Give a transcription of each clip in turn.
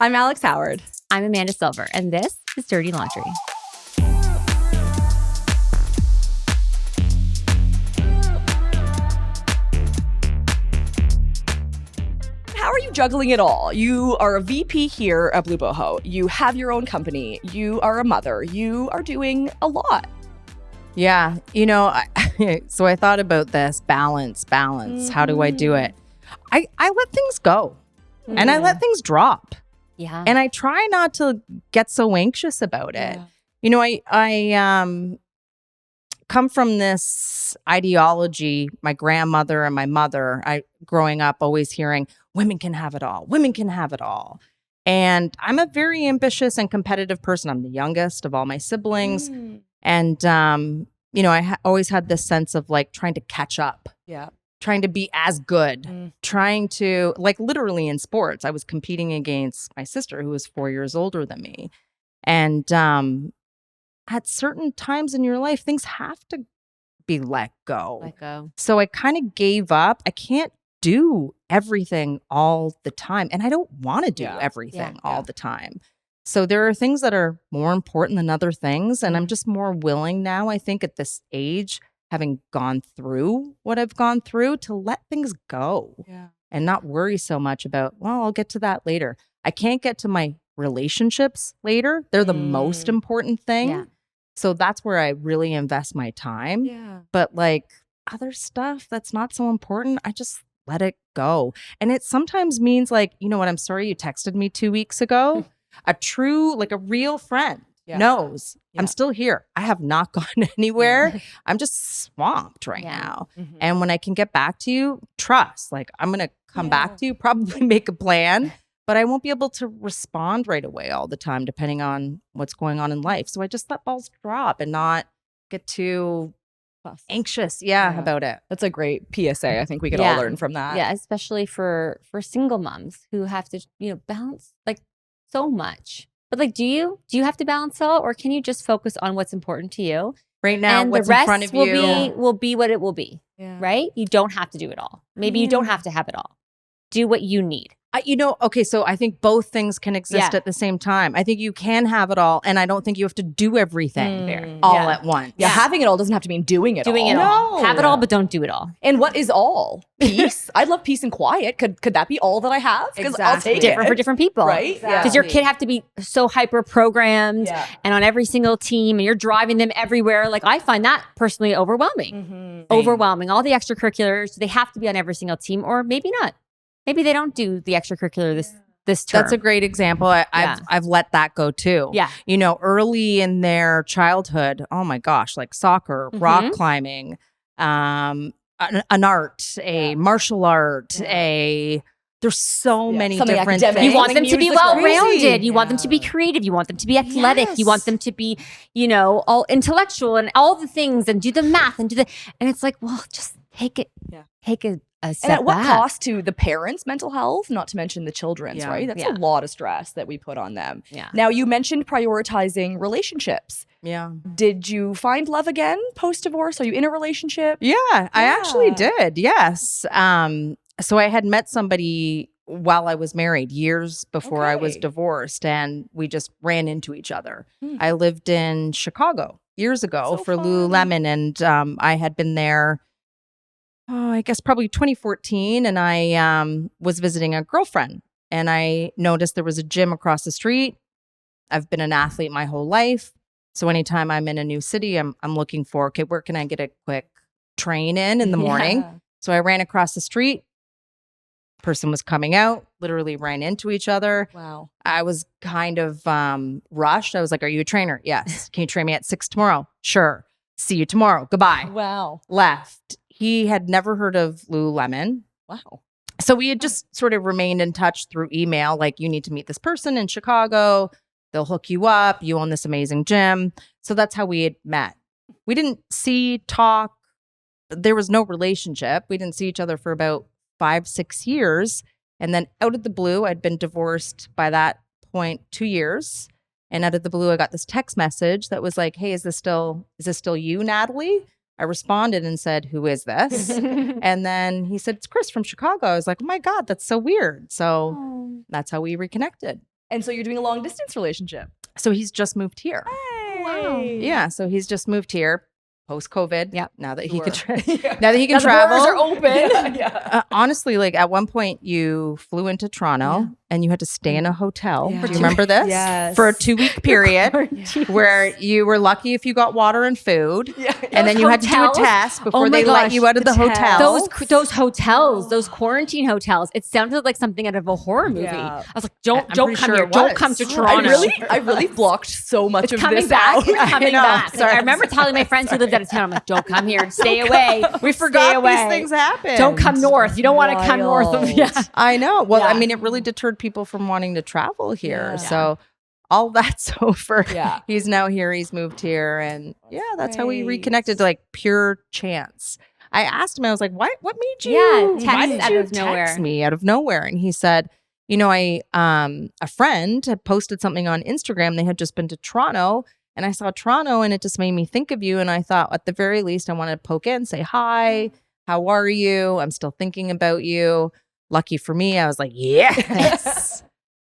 I'm Alex Howard. I'm Amanda Silver, and this is Dirty Laundry. How are you juggling it all? You are a VP here at Blue Boho. You have your own company. You are a mother. You are doing a lot. Yeah. So I thought about this balance. How do I do it? I let things go and I let things drop. Yeah. And I try not to get so anxious about it. Yeah. I come from this ideology, my grandmother and my mother, growing up always hearing women can have it all. Women can have it all. And I'm a very ambitious and competitive person. I'm the youngest of all my siblings. And, I always had this sense of like trying to catch up. Yeah. Trying to be as good, trying to, like literally in sports, I was competing against my sister who was 4 years older than me. And at certain times in your life, things have to be let go. Let go. So I kind of gave up. I can't do everything all the time. And I don't want to do everything all the time. So there are things that are more important than other things. And I'm just more willing now, I think, at this age, having gone through what I've gone through, to let things go and not worry so much about, well, I'll get to that later. I can't get to my relationships later. They're the most important thing. Yeah. So that's where I really invest my time. Yeah. But like other stuff that's not so important, I just let it go. And it sometimes means like, you know what, I'm sorry you texted me 2 weeks ago. A real friend knows I'm still here. I have not gone anywhere. I'm just swamped right now. And when I can get back to you, trust, like I'm going to come back to you, probably make a plan, but I won't be able to respond right away all the time, depending on what's going on in life. So I just let balls drop and not get too anxious about it. That's a great PSA. I think we could all learn from that. Yeah, especially for single moms who have to, balance like so much. But like, do you have to balance all, or can you just focus on what's important to you right now? And what's the rest in front of you will be what it will be, right? You don't have to do it all. Maybe you don't have to have it all. Do what you need. Okay, so I think both things can exist at the same time. I think you can have it all, and I don't think you have to do everything all at once. Yeah, having it all doesn't have to mean doing it all. No. Have it all, but don't do it all. And what is all? Peace. I'd love peace and quiet. Could that be all that I have? Because I'll take Different it. for different people. Right? Because Exactly. your kid have to be so hyper-programmed and on every single team, and you're driving them everywhere. Like, I find that personally overwhelming. Overwhelming. All the extracurriculars, they have to be on every single team, or maybe not. Maybe they don't do the extracurricular this term. That's a great example. I've let that go too. Yeah. Early in their childhood, oh my gosh, like soccer, rock climbing, an art, a martial art, there's so many Something different academic. things. You want them to be Music, well-rounded. crazy. You want them to be creative. You want them to be athletic. You want them to be, all intellectual and all the things, and do the math and and it's like, well, just take it. Yeah. Take a step And at what back. cost to the parents' mental health, not to mention the children's, right? That's a lot of stress that we put on them. Yeah. Now, you mentioned prioritizing relationships. Yeah. Did you find love again post-divorce? Are you in a relationship? Yeah, I actually did. Yes. So I had met somebody while I was married years before I was divorced, and we just ran into each other. I lived in Chicago years ago for Lululemon, and I had been there, I guess probably 2014, and I was visiting a girlfriend, and I noticed there was a gym across the street. I've been an athlete my whole life. So anytime I'm in a new city, I'm looking for, okay, where can I get a quick train in the morning? Yeah. So I ran across the street. Person was coming out, literally ran into each other. Wow. I was kind of rushed. I was like, are you a trainer? Yes. Can you train me at 6 tomorrow? Sure. See you tomorrow. Goodbye. Wow. Left. He had never heard of Lululemon. Wow. So we had just sort of remained in touch through email, like, you need to meet this person in Chicago. They'll hook you up. You own this amazing gym. So that's how we had met. We didn't talk. There was no relationship. We didn't see each other for about 5-6 years. And then out of the blue, I'd been divorced by that point 2 years. And out of the blue, I got this text message that was like, hey, is this still you, Natalie? I responded and said, who is this? And then he said, it's Chris from Chicago. I was like, oh my God, that's so weird. So that's how we reconnected. And so you're doing a long distance relationship. So he's just moved here. Wow. Yeah, so he's just moved here post-COVID. Yep. Now that he can Yeah. now that he can Now the travel. borders are open. Yeah. Honestly, like at one point you flew into Toronto and you had to stay in a hotel. Yeah. Do you remember this? Yes. For a 2-week period where you were lucky if you got water and food. Yeah. And then you had to do a hotels? test before Oh my they let gosh, you out of the the hotel. test. Those hotels, those quarantine hotels, it sounded like something out of a horror movie. Yeah. I was like, don't I'm come pretty here. sure it Don't was. come to I Toronto. I really blocked so much It's of coming this back. out. It's coming know. back. Like, Sorry. I remember telling my friends who lived out of town, I'm like, don't come here. Stay away. We Stay forgot away. these things happen. Don't come north. You don't want to come north of Wild. yeah. I know. Well, I Yeah. mean, it really deterred people from wanting to travel here. Yeah. So all that's over. Yeah. He's now here. He's moved here. And yeah, that's how we great. reconnected, like pure chance. I asked him, I was like, what made you, Yeah, why text did out you of nowhere. text me out of nowhere? And he said, you know, a friend had posted something on Instagram. They had just been to Toronto and I saw Toronto and it just made me think of you. And I thought at the very least, I wanted to poke in, say, hi, how are you? I'm still thinking about you. Lucky for me, I was like, yes.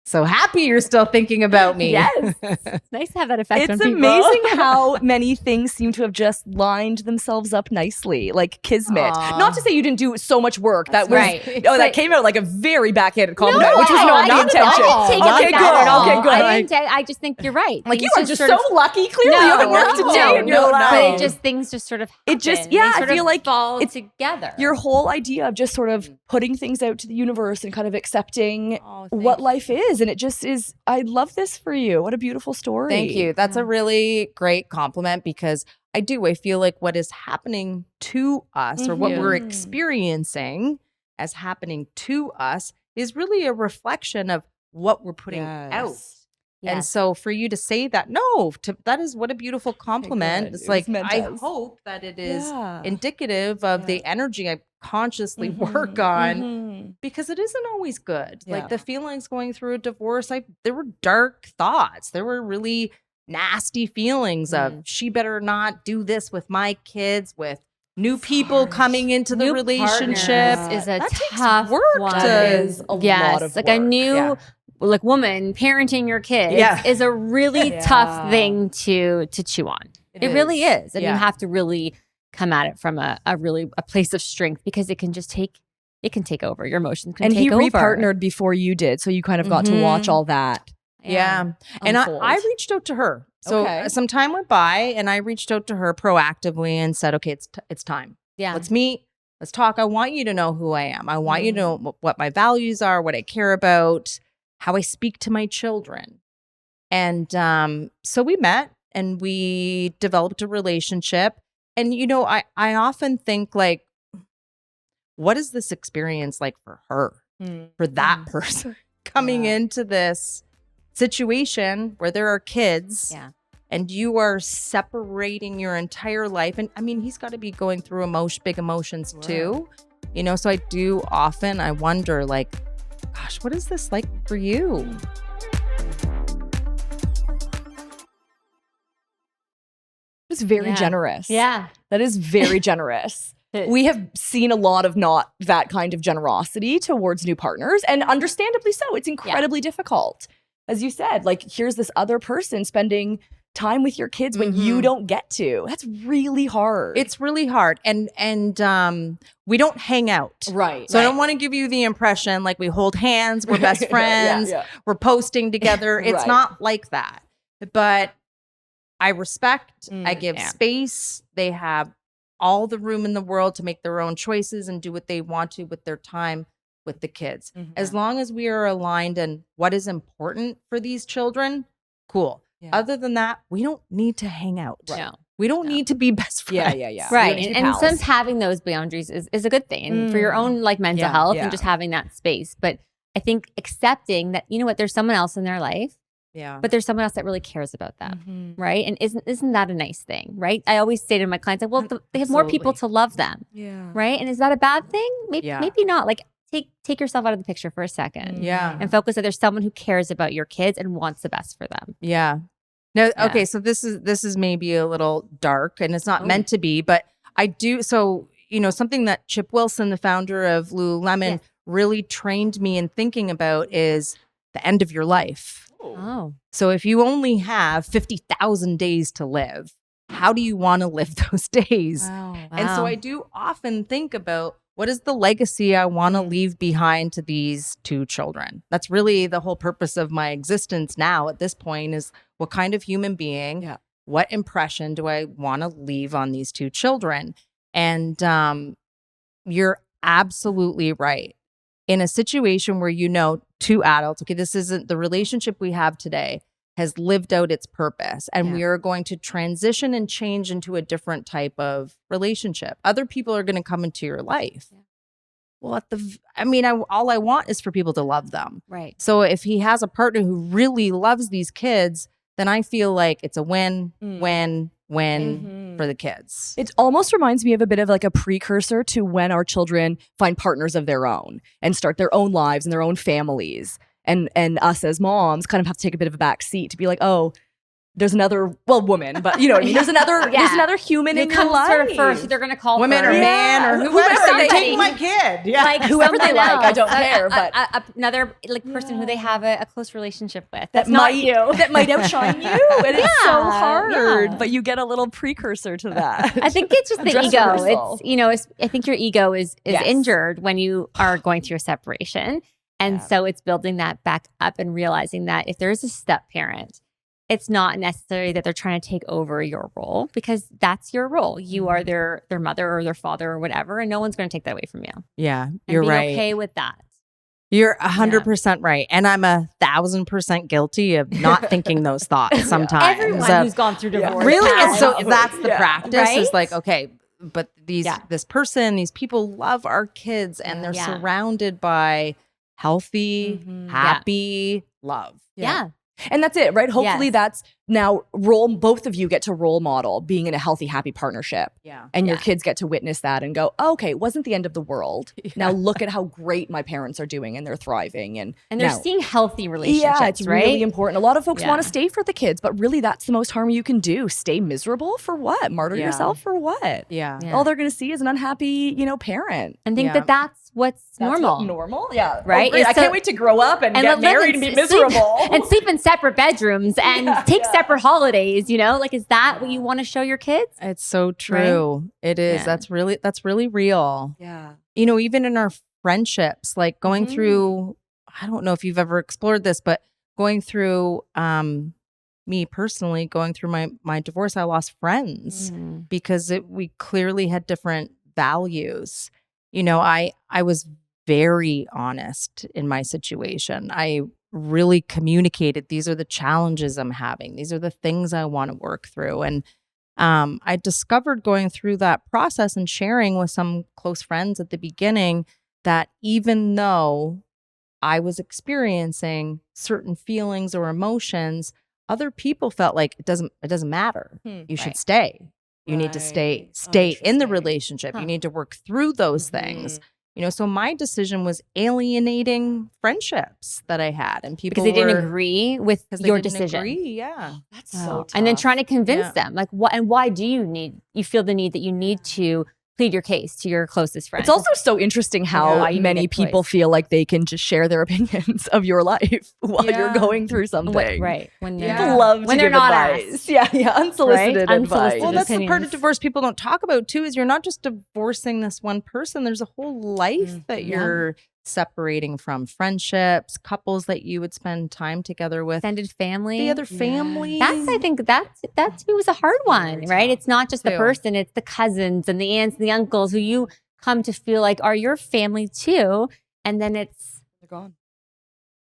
So happy you're still thinking about me. Yes. It's nice to have that effect on It's people. amazing how many things seem to have just lined themselves up nicely, like kismet. Aw. Not to say you didn't do so much work. That was right. oh, that But- came out like a very backhanded compliment, No, which was I not the didn't intention. take it Okay, like good. that. Okay, good. I just think you're right. Like you Things are just sort so of- lucky. Clearly, you haven't worked a day in your life. But things just sort of It just- happen. yeah, They I sort feel of like fall it's- together. Your whole idea of just sort of putting things out to the universe and kind of accepting Oh, what life is, and it just is. I love this for you. What a beautiful story. Thank you. That's a really great compliment because I feel like what is happening to us or what we're Mhm. experiencing as happening to us is really a reflection of what we're putting out. And Yes. so for you to say that, that is what a beautiful compliment. good. It's It like, was meant I as. hope that it is Yeah. indicative of the energy I consciously work on because it isn't always good. Yeah. Like the feelings going through a divorce, there were dark thoughts. There were really nasty feelings of she better not do this with my kids, with new people coming into the New relationship. partners is a That takes tough work one. to- That is a yes. lot of like a work. new Yeah. like woman parenting your kids Yeah. is a really Yeah. tough thing to chew on. It really is. And Yeah. you have to really come at it from a place of strength because it can take over. Your emotions can And take he over. repartnered before you did, so you kind of got to watch Mhm. all that. Yeah. And I unfold. reached out to her. So Okay. some time went by and I reached out to her proactively and said, okay, it's time. Yeah. Let's meet. Let's talk. I want you to know who I am. I want you to know what my values are, what I care about, how I speak to my children. And so we met and we developed a relationship. And, you know, I often think like, what is this experience like for her, for that person coming Yeah. into this situation where there are kids Yeah. and you are separating your entire life. And I mean, he's got to be going through big emotions too, you know? So I wonder like, gosh, what is this like for you? It's very Yeah. generous. Yeah. That is very generous. We have seen a lot of not that kind of generosity towards new partners, and understandably so. It's incredibly difficult. As you said, like here's this other person spending time with your kids when you don't get to. That's really hard. It's really hard. And we don't hang out. right. So I don't want to give you the impression like we hold hands, we're best friends, we're posting together. It's Right. not like that. But I respect, I give yeah. space. They have all the room in the world to make their own choices and do what they want to with their time with the kids. As long as we are aligned in what is important for these children, cool. Yeah. Other than that, we don't need to hang out. No. We don't need to be best friends. Yeah. Right. We don't need And pals. sometimes having those boundaries is a good thing and for your own like mental health Yeah. and just having that space. But I think accepting that, you know what, there's someone else in their life, Yeah. but there's someone else that really cares about them. Right. And isn't that a nice thing? Right. I always say to my clients, like, well, they have more people to love them. Yeah. Right. And is that a bad thing? Maybe, Yeah. maybe not. Like take yourself out of the picture for a second Yeah. and focus that there's someone who cares about your kids and wants the best for them. Yeah. No, Yeah. okay, so this is maybe a little dark and it's not meant to be, but I do something that Chip Wilson, the founder of Lululemon, really trained me in thinking about is the end of your life. Oh. So if you only have 50,000 days to live, how do you want to live those days? Wow. And so I do often think about, what is the legacy I want to leave behind to these two children? That's really the whole purpose of my existence now at this point, is what kind of human being, what impression do I want to leave on these two children? And you're absolutely right. In a situation where, you know, two adults, okay, this isn't the relationship we have today, has lived out its purpose, and we are going to transition and change into a different type of relationship. Other people are going to come into your life. Well, all I want is for people to love them. Right. So if he has a partner who really loves these kids, then I feel like it's a win for the kids. It almost reminds me of a bit of like a precursor to when our children find partners of their own and start their own lives and their own families. And us as moms kind of have to take a bit of a back seat to be like, oh, there's another, woman, but you know what I mean? There's another human in your life. Sort of first, they're going to call women first. or man or whoever. Take my kid. Yeah. Like whoever they like, I don't care. But another person who they have a close relationship with. That might outshine you. And it's so hard. But you get a little precursor to that. I think it's just the Dress ego. rehearsal. I think your ego is injured when you are going through a separation. And so it's building that back up and realizing that if there is a step parent, it's not necessary that they're trying to take over your role, because that's your role. You are their mother or their father or whatever, and no one's going to take that away from you. Yeah, And you're be right. okay with that. You're 100% right. And I'm 1,000% guilty of not thinking those thoughts sometimes. Everyone who's gone through divorce. Really? And has. so that's the practice, Right? is like, okay, but this person, these people love our kids, and they're surrounded by healthy, happy love. Yeah. And that's it, right? Hopefully that's now both of you get to role model being in a healthy, happy partnership. Yeah. And your kids get to witness that and go, oh, okay, it wasn't the end of the world. Now look at how great my parents are doing, and they're thriving. And they're seeing healthy relationships, it's right? really important. A lot of folks want to stay for the kids, but really that's the most harm you can do. Stay miserable for what? Martyr yourself for what? Yeah. All they're going to see is an unhappy, parent. And think that that's what's normal. Normal? Yeah. Right? Oh, great. I can't wait to grow up and get married and be miserable. And sleep in separate bedrooms and take separate holidays, Like, is that what you want to show your kids? It's so true. Right? It is. Yeah. That's really real. Yeah. Even in our friendships, like going through, I don't know if you've ever explored this, but going through, me personally, going through my divorce, I lost friends because we clearly had different values. I was very honest in my situation. I really communicated, these are the challenges I'm having. These are the things I want to work through. And I discovered going through that process and sharing with some close friends at the beginning that even though I was experiencing certain feelings or emotions, other people felt like it doesn't matter. You should stay. You need to stay in the relationship. You need to work through those things. So my decision was alienating friendships that I had, and people because they didn't agree with your decision. That's so tough. And then trying to convince them, like, what and why do you feel the need that you need to plead your case to your closest friends? It's also so interesting how many people feel like they can just share their opinions of your life while you're going through something. Right. When people love to give not advice. asked. Yeah, unsolicited advice. Well, that's the part of divorce people don't talk about too, is you're not just divorcing this one person. There's a whole life that you're separating from, friendships, couples that you would spend time together with, extended family, the other family. I think that was a hard one, right? It's not just the person; it's the cousins and the aunts and the uncles who you come to feel like are your family too, and then they're gone.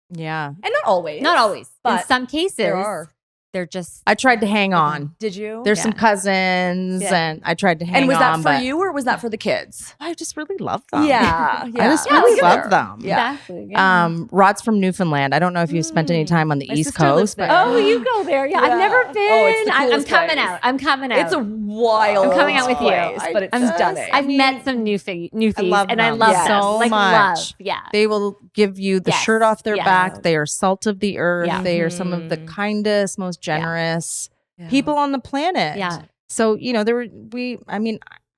Yeah, and not always, but in some cases there are. They're just. I tried to hang on. Did you? There's some cousins, and I tried to hang on. And was that for you, or was that for the kids? I just really love them. Yeah. I just really love them. Yeah. Exactly. Yeah. Rod's from Newfoundland. I don't know if you've spent any time on the East Coast. But you go there. Yeah. I've never been. It's the I'm coolest coming place. out. I'm coming out. It's a wild. I'm coming out with place, you. but it's stunning. I've met some newfies, and I love so them. Like, much. Love. Yeah. They will give you the shirt off their back. They are salt of the earth. Yeah. They are some of the kindest, most generous people on the planet. Yeah. So,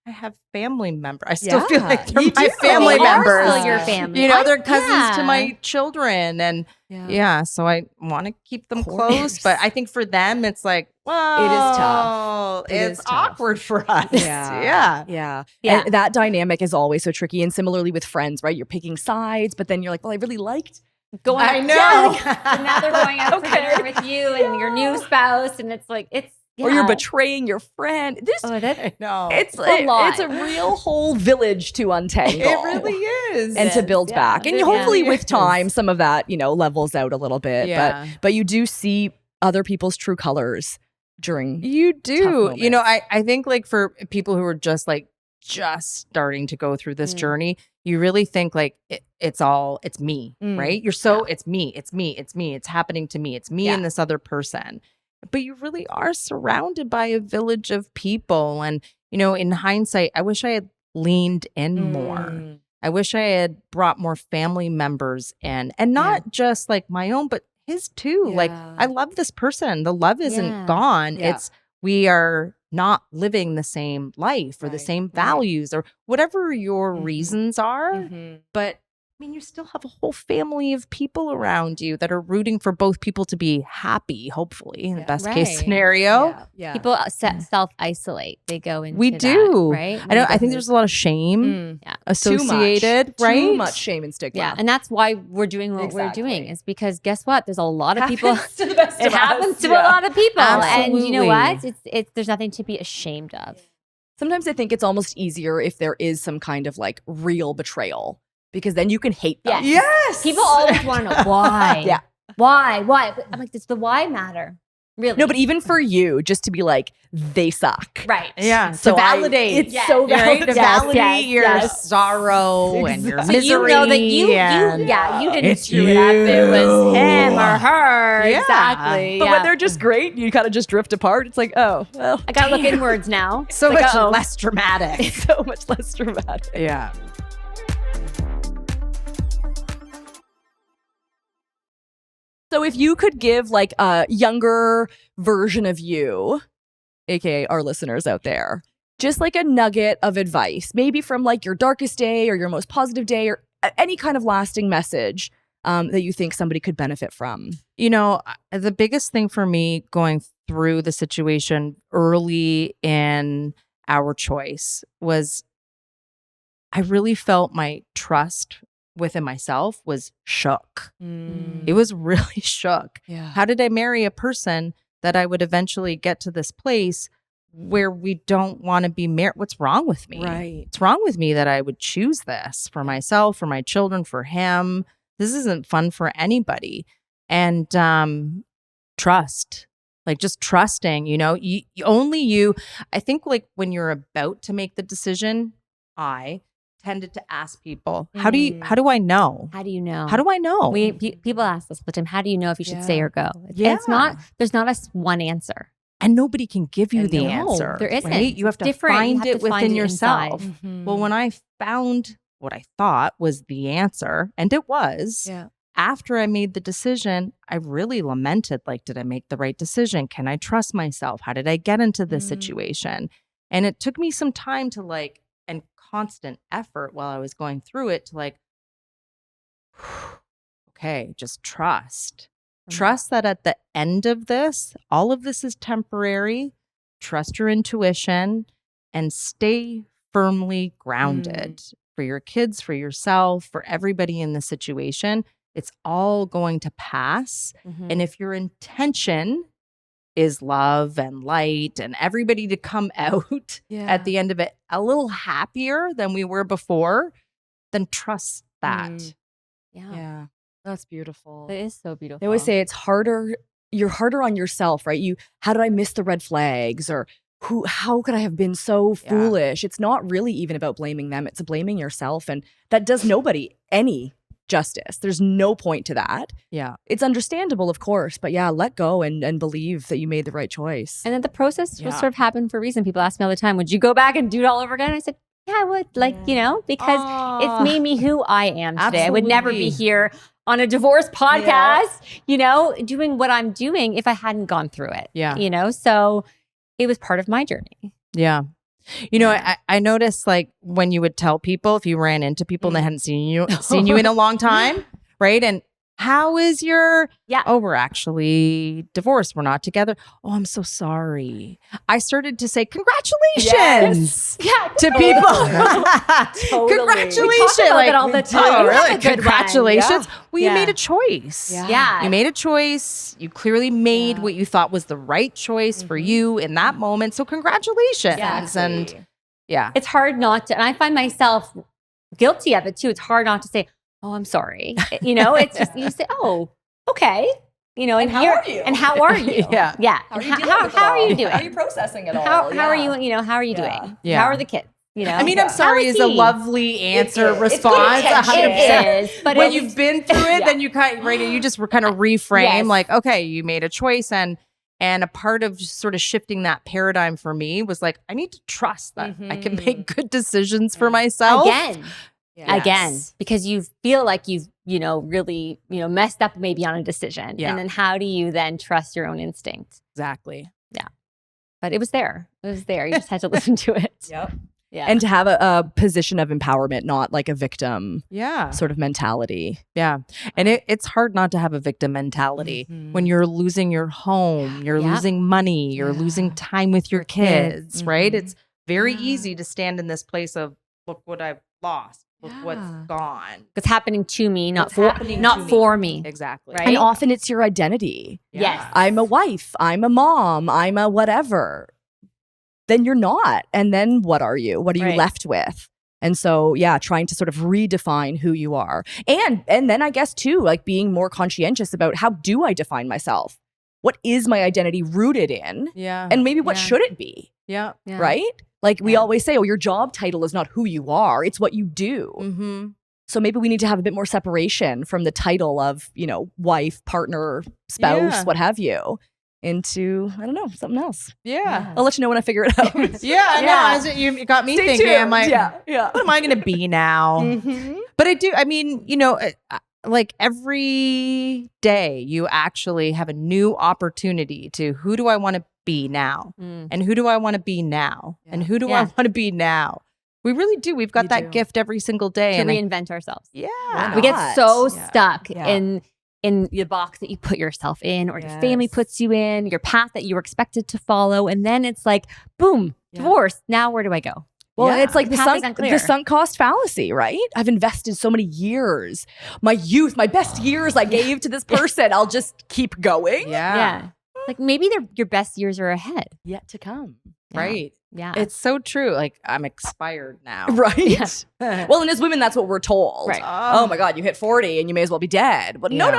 I have family members. I still feel Yeah, like they're you my do. family They are members. still your family. You know, they're cousins Yeah. to my children. And so I want to keep them Of close. course. But I think for them, it's like, well, It is tough. It It's is tough. awkward for us. Yeah. Yeah. And that dynamic is always so tricky. And similarly with friends, right? You're picking sides, but then you're like, well, I really liked Going I out- know. Yeah. So now they're going out for dinner with you and your new spouse, and it's like or you're betraying your friend. This Oh, that's I know. it's a lot. It's a real whole village to untangle. It really is. And to build Yeah. back. And It hopefully really with is. time, some of that, levels out a little bit. Yeah. But you do see other people's true colors during You do. tough You know, moments. I think like for people who are just starting to go through this journey, you really think like it's me, right? You're so it's me, it's happening to me, it's me and this other person. But you really are surrounded by a village of people. And, in hindsight, I wish I had leaned in more. I wish I had brought more family members in, and not just like my own, but his too. Like, I love this person. The love isn't gone. Yeah. It's we are not living the same life or the same values or whatever your reasons are. But I mean, you still have a whole family of people around you that are rooting for both people to be happy, hopefully, in the best case Right. scenario. Yeah. people self-isolate. They go into We that, do. right? I think there's a lot of shame associated, right? Too much shame and stigma. Yeah, and that's why we're doing what we're doing. Exactly. Is because guess what? There's a lot of people. Happens to the best It of happens us. to a lot of people, and you know Absolutely. what? It's there's nothing to be ashamed of. Sometimes I think it's almost easier if there is some kind of like real betrayal, because then you can hate them. Yes. Yes. People always want to know why. Yeah. Why? But I'm like, does the why matter? Really? No, but even for you, just to be like, they suck. right. Yeah. So to validate. it's so Right? To valid. validate your yes. sorrow and your So misery. you know that you and- didn't It's screw it up. It was you. him or her. Yeah. Exactly. But yeah. when they're just great, you kind of just drift apart. It's like, oh, well, I gotta look inwards now. so It's like, much uh-oh. less dramatic. it's so much less dramatic. Yeah. So if you could give like a younger version of you, aka our listeners out there, just like a nugget of advice, maybe from like your darkest day or your most positive day or any kind of lasting message that you think somebody could benefit from. The biggest thing for me going through the situation early in our choice was I really felt my trust within myself was shook. It was really shook. Yeah. How did I marry a person that I would eventually get to this place where we don't want to be married? What's wrong with me? Right. What's wrong with me that I would choose this for myself, for my children, for him? This isn't fun for anybody. And trust, like just trusting, I think like when you're about to make the decision, I tended to ask people, how do I know? How do you know? How do I know? People ask us all the time, how do you know if you should stay Yeah. or go? Yeah. It's not, there's not one answer. And nobody can give you And the no, answer. there isn't. Right? You have to Different. You find have it to find within it yourself. inside. Well, when I found what I thought was the answer, and it was, after I made the decision, I really lamented, like, did I make the right decision? Can I trust myself? How did I get into this situation? And it took me some time to like, and constant effort while I was going through it to like, okay, just trust. Trust that at the end of this, all of this is temporary. Trust your intuition and stay firmly grounded for your kids, for yourself, for everybody in the situation. It's all going to pass. And if your intention is love and light and everybody to come out at the end of it a little happier than we were before, then trust that. Yeah. That's beautiful. It is so beautiful. They always say it's harder. You're harder on yourself, right? How did I miss the red flags? Or how could I have been so foolish? It's not really even about blaming them. It's blaming yourself. And that does nobody any justice. There's no point to that. Yeah. It's understandable, of course, but let go and believe that you made the right choice. And then the process will sort of happen for a reason. People ask me all the time, would you go back and do it all over again? I said, yeah, I would. Because it's made me who I am today. I would never be here on a divorce podcast, doing what I'm doing if I hadn't gone through it. Yeah. So it was part of my journey. Yeah. You know, I noticed like when you would tell people if you ran into people and they hadn't seen you in a long time, right? And how is your, oh, we're actually divorced. We're not together. Oh, I'm so sorry. I started to say congratulations to people. Totally. Congratulations. We talk about it all the time. Oh, You have really? a good one. Congratulations. Yeah. Well, you made a choice. Yeah. You made a choice. You clearly made what you thought was the right choice for you in that moment. So congratulations. And it's hard not to, and I find myself guilty of it too. It's hard not to say, oh, I'm sorry. You know, it's just, you say, oh, okay. You know, and how are you? And how are you? Yeah. How are you doing? How are you doing? How are you processing it all? How are you, you know, how are you doing? Yeah. How are the kids? You know, I mean, I'm sorry is a lovely answer response. It is, but when you've been through it, then you kind of, you just kind of reframe like, okay, you made a choice, and a part of just sort of shifting that paradigm for me was like, I need to trust that I can make good decisions for myself again, because you feel like you've, you know, really, you know, messed up maybe on a decision, and then how do you then trust your own instinct? Exactly. Yeah, but it was there. It was there. You just had to listen to it. Yep. Yeah. And to have a position of empowerment, not like a victim sort of mentality. Yeah. And it's hard not to have a victim mentality when you're losing your home, you're losing money, you're losing time with your kids, right? It's very easy to stand in this place of, look what I've lost. Look what's gone. It's happening to me, not for me. Exactly. Right? And often it's your identity. Yes. I'm a wife. I'm a mom. I'm a whatever. Then you're not. And then what are you? What are you left with? And so, trying to sort of redefine who you are. And then I guess too, like being more conscientious about how do I define myself? What is my identity rooted in? Yeah. And maybe what should it be? Yeah. Right? Like we always say, oh, your job title is not who you are. It's what you do. Mm-hmm. So maybe we need to have a bit more separation from the title of, you know, wife, partner, spouse, what have you, into, I don't know, something else. Yeah. I'll let you know when I figure it out. I know. You got me thinking. tuned. I'm like, what am I going to be now? But I mean, you know, like every day you actually have a new opportunity to, who do I want to be now? And who do I want to be now? And who do I want to be now? We really do. We've got that gift every single day. To reinvent ourselves. Yeah. We get so stuck in the box that you put yourself in, or your family puts you in, your path that you were expected to follow. And then it's like, boom, divorce. Now where do I go? Well, it's like the the sunk cost fallacy, right? I've invested so many years, my youth, my best years I gave to this person. I'll just keep going. Yeah. Like maybe your best years are ahead. Yet to come. Right. Yeah. It's so true. Like, I'm expired now. Right. Well, and as women, that's what we're told. Right. Oh my God, you hit 40 and you may as well be dead. But no,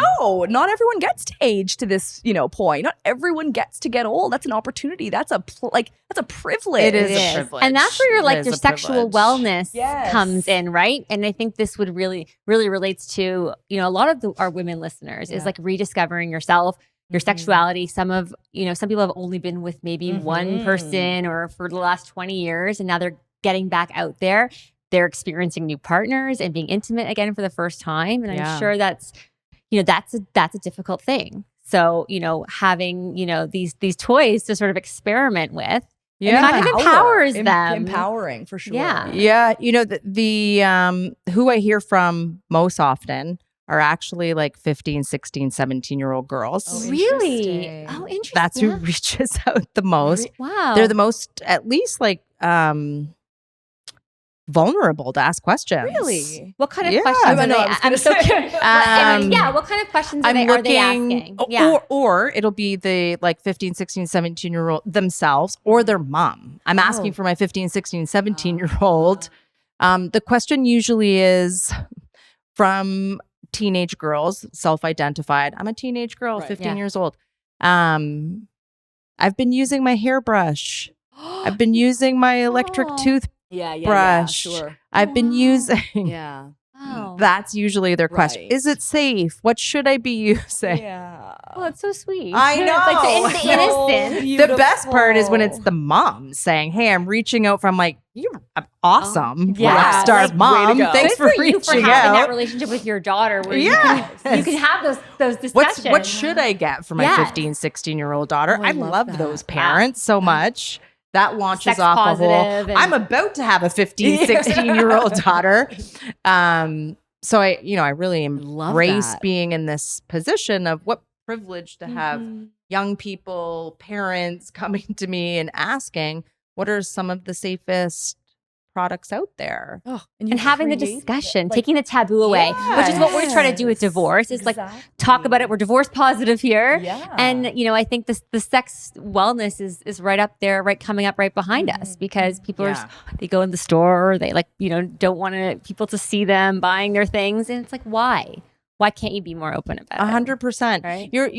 not everyone gets to age to this, point. Not everyone gets to get old. That's an opportunity. That's a privilege. It is a privilege. And that's where your sexual privilege. wellness comes in, right? And I think this would really, really relates to, a lot of our women listeners is like rediscovering yourself, your sexuality. Some people have only been with maybe one person or for the last 20 years, and now they're getting back out there. They're experiencing new partners and being intimate again for the first time. And I'm sure that's a difficult thing. So, having, these toys to sort of experiment with, kind of empowers them. Empowering for sure. Yeah. Yeah. The who I hear from most often are actually like 15, 16, 17-year-old girls. Oh, really? Oh, interesting. That's who reaches out the most. Wow. They're the most, at least like, vulnerable to ask questions. Really? What kind of questions are they? I'm so curious. What kind of questions are they asking? Or it'll be the like 15, 16, 17-year-old themselves or their mom. I'm asking for my 15, 16, 17-year-old. The question usually is from teenage girls, self-identified. I'm a teenage girl, 15 years old. I've been using my hairbrush. I've been using my electric toothbrush. Sure. I've been using. Yeah. Wow. That's usually their question. Right. Is it safe? What should I be using? Yeah. Oh, it's so sweet. I know. It's like the innocence. The best part is when it's the mom saying, "Hey, I'm reaching out from like you're awesome rock star mom. Thanks for reaching having that relationship with your daughter where you can have those discussions. What should I get for my 15, 16-year-old daughter? I love those parents so much that launches Sex off a positive whole, I'm about to have a 15, 16-year-old daughter. So I really embrace being in this position of what privilege to have young people, parents coming to me and asking, what are some of the safest products out there? And having the discussion, taking the taboo away, which is what we're trying to do with divorce. It's like, talk about it. We're divorce positive here. Yeah. And, I think the sex wellness is right up there, coming up right behind us, because people they go in the store, or they don't want people to see them buying their things. And it's like, why? Why can't you be more open about it? 100%. Right? You're,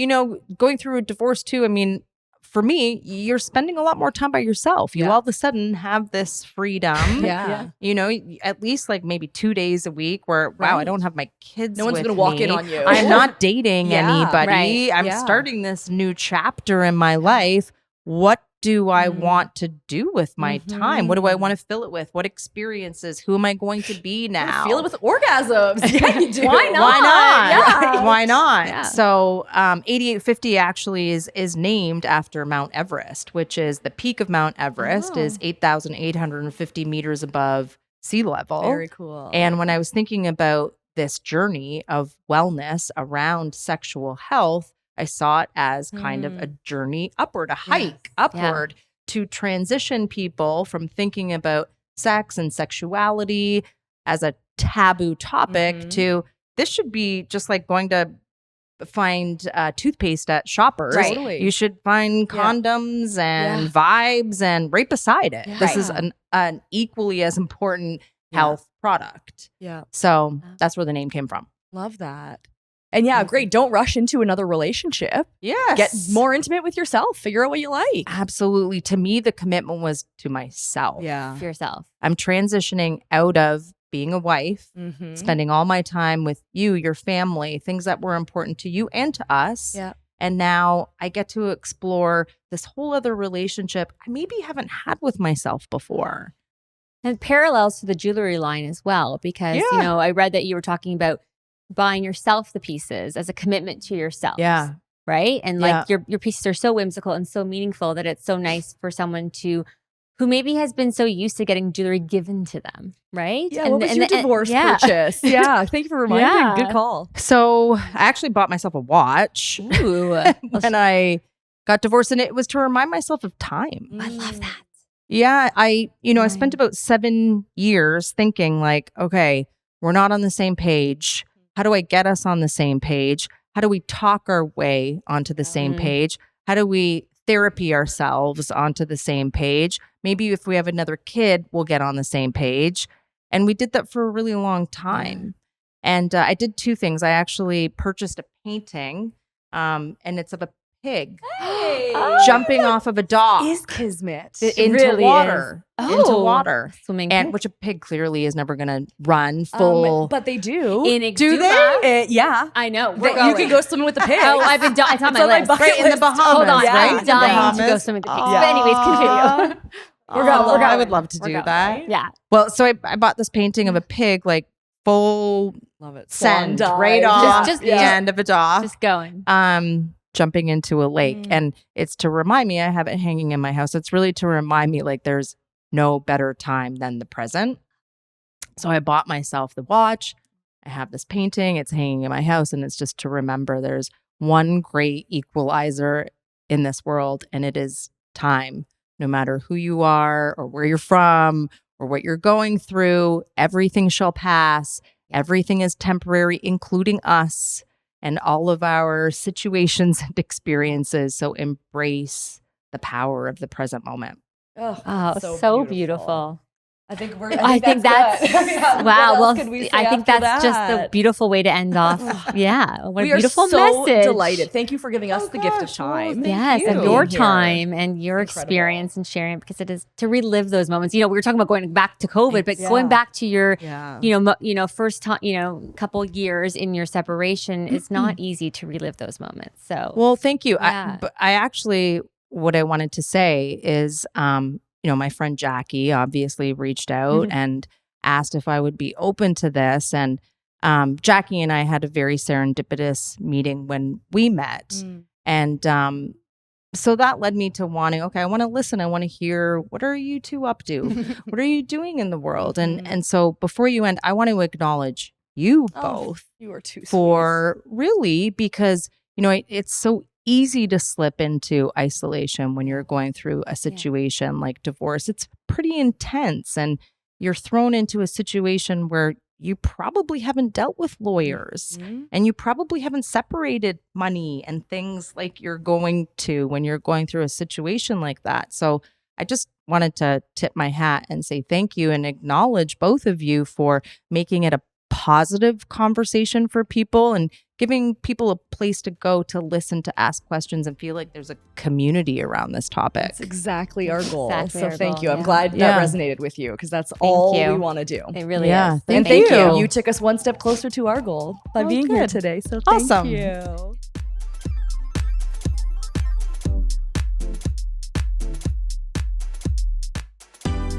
going through a divorce too. I mean, for me, you're spending a lot more time by yourself. You all of a sudden have this freedom. At least maybe 2 days a week where, wow, I don't have my kids. No one's going to walk in on you. I'm not dating anybody. Right. I'm starting this new chapter in my life. What do I want to do with my time? What do I want to fill it with? What experiences? Who am I going to be now? Fill it with orgasms. Yeah, you do. Why not? Yeah. Why not? Yeah. So 8850 actually is named after Mount Everest, which is the peak of Mount Everest is 8,850 meters above sea level. Very cool. And when I was thinking about this journey of wellness around sexual health, I saw it as kind of a journey upward, a hike upward to transition people from thinking about sex and sexuality as a taboo topic to this should be just like going to find toothpaste at Shoppers. Right. Totally. You should find condoms and vibes and right beside it. This is an equally as important health product. Yeah. So that's where the name came from. Love that. And great. Don't rush into another relationship. Yes. Get more intimate with yourself. Figure out what you like. Absolutely. To me, the commitment was to myself. Yeah. For yourself. I'm transitioning out of being a wife, spending all my time with you, your family, things that were important to you and to us. Yeah. And now I get to explore this whole other relationship I maybe haven't had with myself before. And parallels to the jewelry line as well, because, I read that you were talking about buying yourself the pieces as a commitment to yourself. Yeah. Right. And your pieces are so whimsical and so meaningful that it's so nice for someone who maybe has been so used to getting jewelry given to them. Right. Yeah. What was your divorce purchase? Yeah. Thank you for reminding me. Good call. So I actually bought myself a watch when I got divorced, and it was to remind myself of time. I love that. Yeah. I spent about 7 years thinking okay, we're not on the same page. How do I get us on the same page? How do we talk our way onto the same page? How do we therapy ourselves onto the same page? Maybe if we have another kid, we'll get on the same page. And we did that for a really long time. And I did 2 things. I actually purchased a painting, and it's of a pig jumping off of a dock Is kismet. into really water. is. Into water. Swimming. And which a pig clearly is never going to run full. But they do. Do they? Yeah. I know. You can go swimming with the pig. Oh, I've been dying. It's on my list. Right in the Bahamas, Hold on. right? I'm dying to go swimming with the pigs. But anyways, continue. We're going. I would love to do that. Yeah. Well, so I bought this painting of a pig, full Love it. send Swan right dive. off Just the end of a dock. Just going. Jumping into a lake. And it's to remind me, I have it hanging in my house. It's really to remind me there's no better time than the present. So I bought myself the watch. I have this painting. It's hanging in my house. And it's just to remember there's one great equalizer in this world, and it is time. No matter who you are or where you're from or what you're going through, everything shall pass. Everything is temporary, including us and all of our situations and experiences. So embrace the power of the present moment. Oh, so beautiful. I think that's wow. Well, I think that's just the beautiful way to end off. Yeah, what a beautiful message. We are so message. delighted. Thank you for giving us the gift of time. Yes, and your time and your experience and sharing it, because it is to relive those moments. We were talking about going back to COVID, but going back to your, first time, couple years in your separation, it's not easy to relive those moments. So, well, thank you. Yeah. I actually, what I wanted to say is, my friend Jackie obviously reached out and asked if I would be open to this. And Jackie and I had a very serendipitous meeting when we met. And so that led me to wanting, okay, I want to listen. I want to hear, what are you two up to? What are you doing in the world? And so before you end, I want to acknowledge you both. You are too for really, because, it's so easy to slip into isolation when you're going through a situation like divorce. It's pretty intense, and you're thrown into a situation where you probably haven't dealt with lawyers and you probably haven't separated money and things like you're going to when you're going through a situation like that. So I just wanted to tip my hat and say thank you and acknowledge both of you for making it a positive conversation for people and giving people a place to go to listen, to ask questions, and feel like there's a community around this topic. That's exactly our goal. Exactly So our thank goal, you. I'm yeah. glad that resonated with you, because that's all you. we want to do. It really Yeah. is. And Thank thank you. you. You took us one step closer to our goal by Oh, being here good. today. So thank Awesome. you.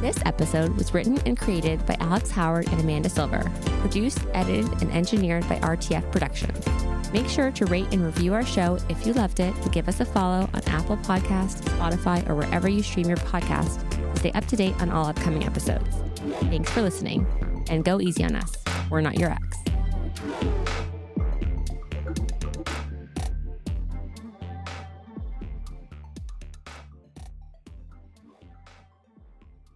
This episode was written and created by Alex Howard and Amanda Silver, produced, edited, and engineered by RTF Productions. Make sure to rate and review our show if you loved it, and give us a follow on Apple Podcasts, Spotify, or wherever you stream your podcast to stay up to date on all upcoming episodes. Thanks for listening, and go easy on us. We're not your ex.